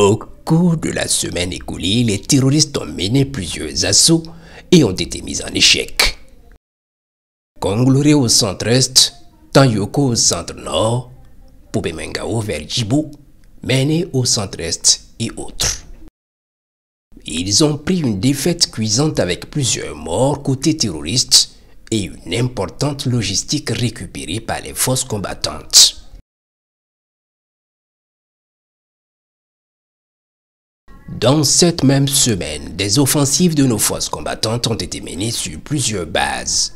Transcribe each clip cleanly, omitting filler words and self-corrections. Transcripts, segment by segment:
Au cours de la semaine écoulée, les terroristes ont mené plusieurs assauts et ont été mis en échec. Konglouré au centre-est, Tanyoko au centre-nord, Popemengao vers Djibo, Méné au centre-est et autres. Ils ont pris une défaite cuisante avec plusieurs morts côté terroristes et une importante logistique récupérée par les forces combattantes. Dans cette même semaine, des offensives de nos forces combattantes ont été menées sur plusieurs bases.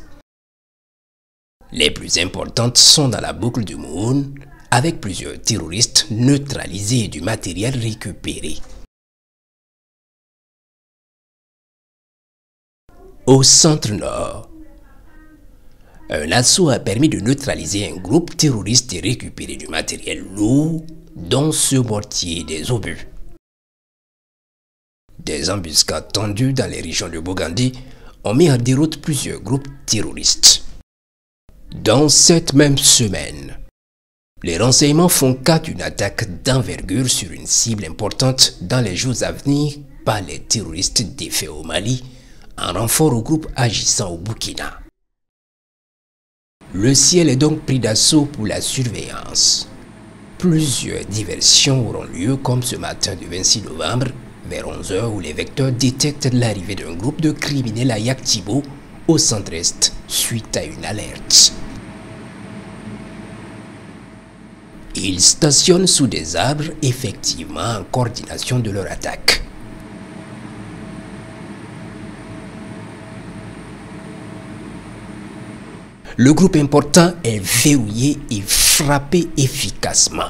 Les plus importantes sont dans la boucle du Moon, avec plusieurs terroristes neutralisés et du matériel récupéré. Au centre-nord, un assaut a permis de neutraliser un groupe terroriste et récupérer du matériel lourd, dont ce mortier et des obus. Des embuscades tendues dans les régions de Bogandi ont mis en déroute plusieurs groupes terroristes. Dans cette même semaine, les renseignements font cas d'une attaque d'envergure sur une cible importante dans les jours à venir par les terroristes défaits au Mali, en renfort au groupe agissant au Burkina. Le ciel est donc pris d'assaut pour la surveillance. Plusieurs diversions auront lieu comme ce matin du 26 novembre, vers 11 h où les vecteurs détectent l'arrivée d'un groupe de criminels à Yaktibo, au centre-est, suite à une alerte. Ils stationnent sous des arbres, effectivement en coordination de leur attaque. Le groupe important est verrouillé et frappé efficacement.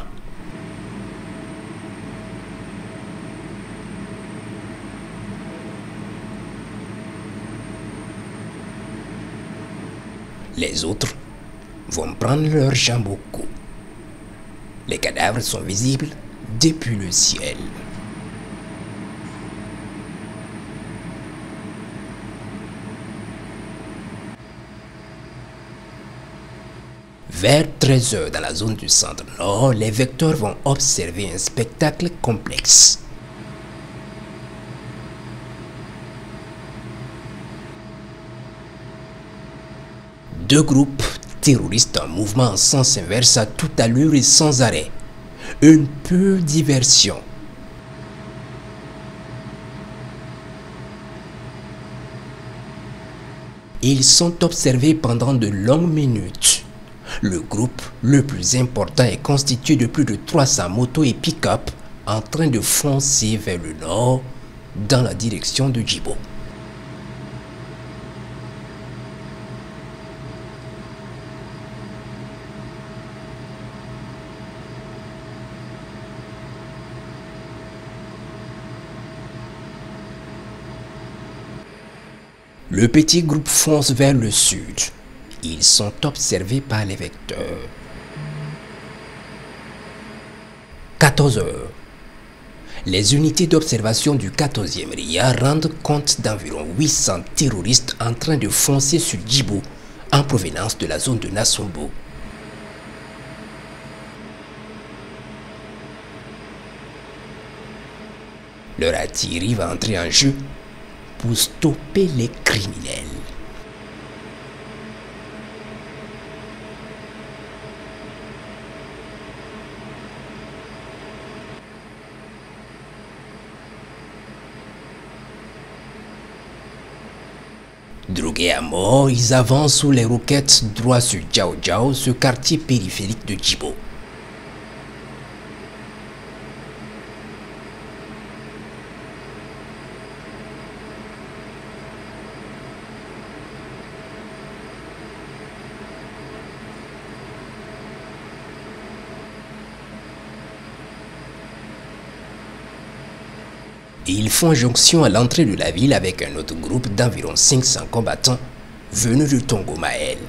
Les autres vont prendre leur jambe au cou. Les cadavres sont visibles depuis le ciel. Vers 13 h dans la zone du centre-nord, les vecteurs vont observer un spectacle complexe. Deux groupes terroristes en mouvement en sens inverse à toute allure et sans arrêt. Une pure diversion. Ils sont observés pendant de longues minutes. Le groupe le plus important est constitué de plus de 300 motos et pick-up en train de foncer vers le nord dans la direction de Djibo. Le petit groupe fonce vers le sud. Ils sont observés par les vecteurs. 14 h. Les unités d'observation du 14e RIA rendent compte d'environ 800 terroristes en train de foncer sur Djibo en provenance de la zone de Nassombo. Leur artillerie va entrer en jeu pour stopper les criminels. Drogués à mort, ils avancent sous les roquettes droit sur Djao Djao, ce quartier périphérique de Djibo. Ils font jonction à l'entrée de la ville avec un autre groupe d'environ 500 combattants venus de Tongomaël.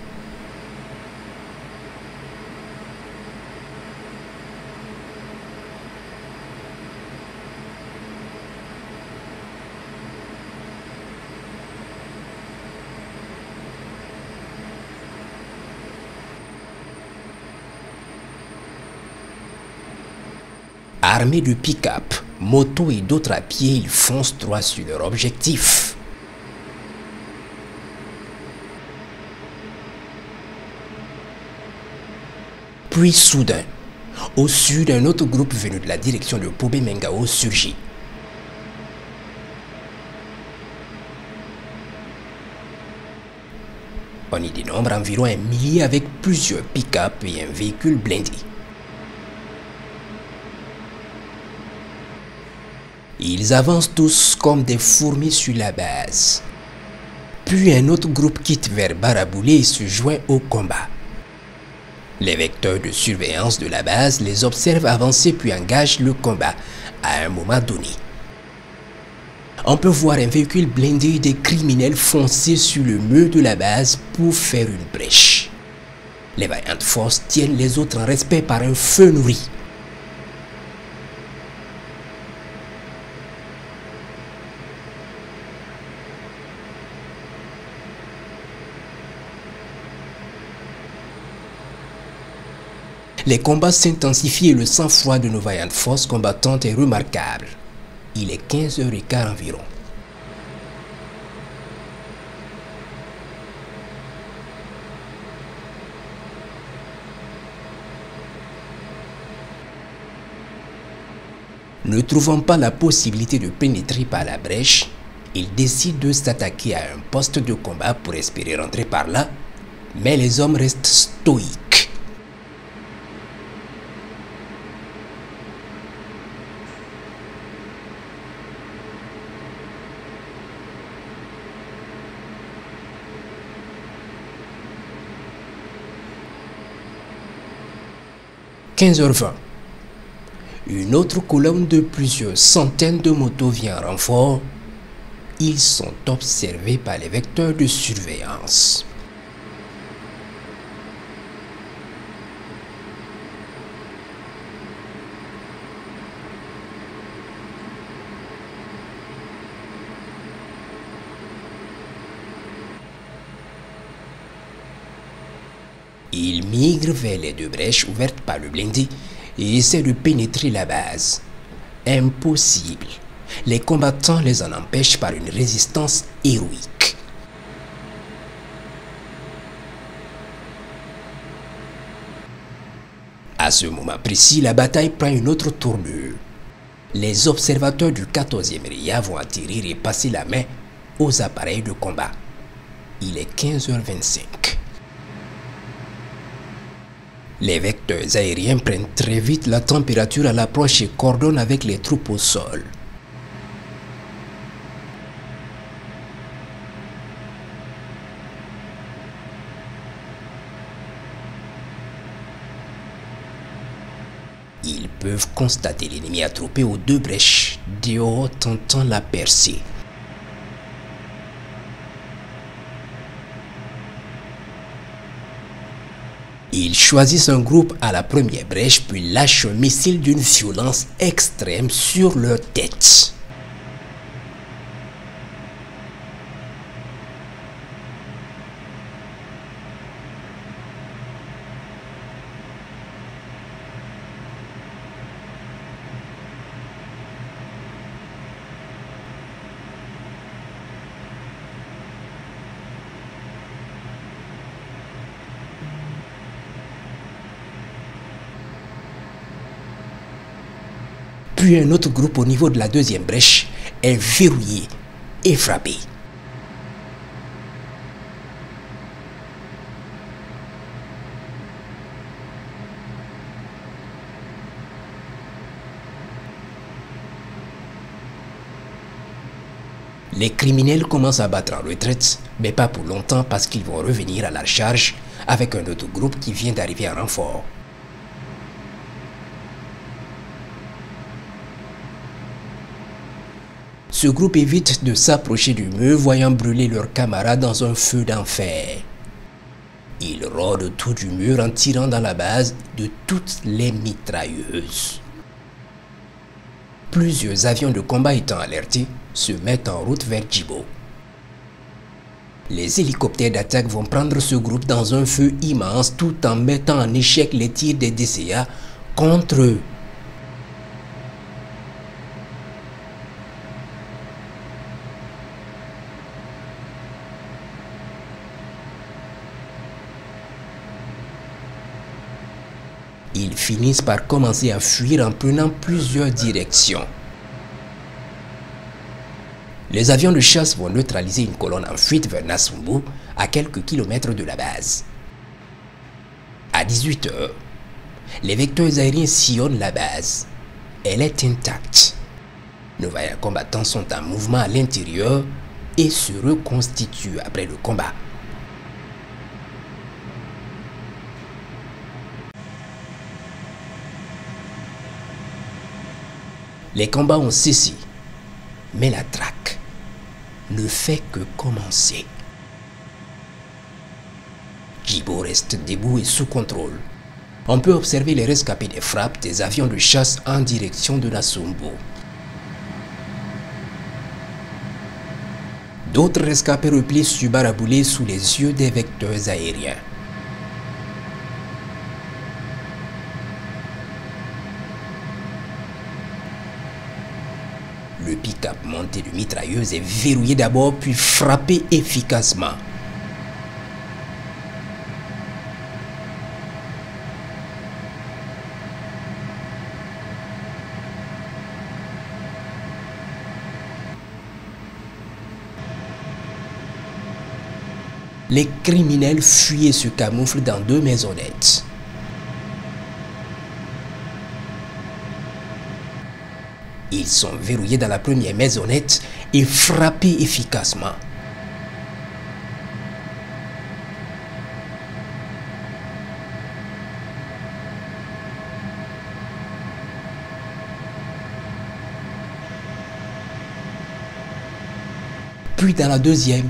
Armés de pick-up, motos et d'autres à pied, ils foncent droit sur leur objectif. Puis soudain, au sud, un autre groupe venu de la direction de Pobé Mengao surgit. On y dénombre environ 1 millier avec plusieurs pick-up et un véhicule blindé. Ils avancent tous comme des fourmis sur la base. Puis un autre groupe quitte vers Baraboulé et se joint au combat. Les vecteurs de surveillance de la base les observent avancer puis engagent le combat à un moment donné. On peut voir un véhicule blindé des criminels foncer sur le mur de la base pour faire une brèche. Les vaillantes forces tiennent les autres en respect par un feu nourri. Les combats s'intensifient et le sang-froid de nos vaillantes forces combattantes est remarquable. Il est 15h15 environ. Ne trouvant pas la possibilité de pénétrer par la brèche, ils décident de s'attaquer à un poste de combat pour espérer rentrer par là, mais les hommes restent stoïques. « 15h20. Une autre colonne de plusieurs centaines de motos vient en renfort. Ils sont observés par les vecteurs de surveillance. Ils migrent vers les deux brèches ouvertes par le blindé et essaient de pénétrer la base. Impossible. Les combattants les en empêchent par une résistance héroïque. À ce moment précis, la bataille prend une autre tournure. Les observateurs du 14e RIA vont atterrir et passer la main aux appareils de combat. Il est 15h25. Les vecteurs aériens prennent très vite la température à l'approche et coordonnent avec les troupes au sol. Ils peuvent constater l'ennemi attroupé aux deux brèches, de haut tentant la percée. Ils choisissent un groupe à la première brèche puis lâchent un missile d'une violence extrême sur leur tête. Puis un autre groupe au niveau de la deuxième brèche est verrouillé et frappé. Les criminels commencent à battre en retraite, mais pas pour longtemps parce qu'ils vont revenir à la charge avec un autre groupe qui vient d'arriver en renfort. Ce groupe évite de s'approcher du mur, voyant brûler leurs camarades dans un feu d'enfer. Ils rôdent autour du mur en tirant dans la base de toutes les mitrailleuses. Plusieurs avions de combat étant alertés, se mettent en route vers Djibo. Les hélicoptères d'attaque vont prendre ce groupe dans un feu immense tout en mettant en échec les tirs des DCA contre eux. Ils finissent par commencer à fuir en prenant plusieurs directions. Les avions de chasse vont neutraliser une colonne en fuite vers Nasumbu, à quelques kilomètres de la base. À 18 h, les vecteurs aériens sillonnent la base. Elle est intacte. Nos vaillants combattants sont en mouvement à l'intérieur et se reconstituent après le combat. Les combats ont cessé, mais la traque ne fait que commencer. Djibo reste debout et sous contrôle. On peut observer les rescapés des frappes des avions de chasse en direction de Nasumbu. D'autres rescapés replient sur Baraboulé sous les yeux des vecteurs aériens. Le pick-up monté de mitrailleuses est verrouillé d'abord puis frappé efficacement. Les criminels fuient et se camouflent dans 2 maisonnettes. Ils sont verrouillés dans la première maisonnette et frappés efficacement. Puis dans la deuxième,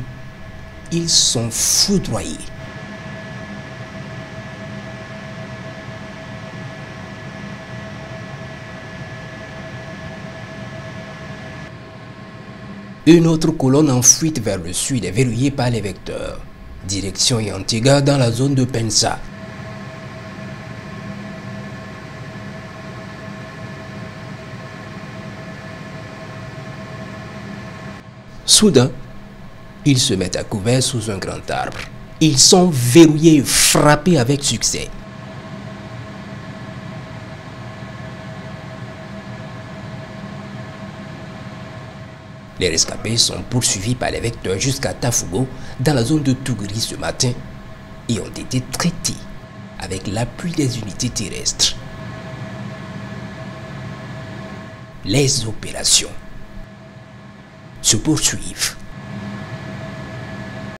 ils sont foudroyés. Une autre colonne en fuite vers le sud est verrouillée par les vecteurs. Direction Yantiga dans la zone de Pensa. Soudain, ils se mettent à couvert sous un grand arbre. Ils sont verrouillés et frappés avec succès. Les rescapés sont poursuivis par les vecteurs jusqu'à Tafugo, dans la zone de Tougri ce matin, et ont été traités avec l'appui des unités terrestres. Les opérations se poursuivent.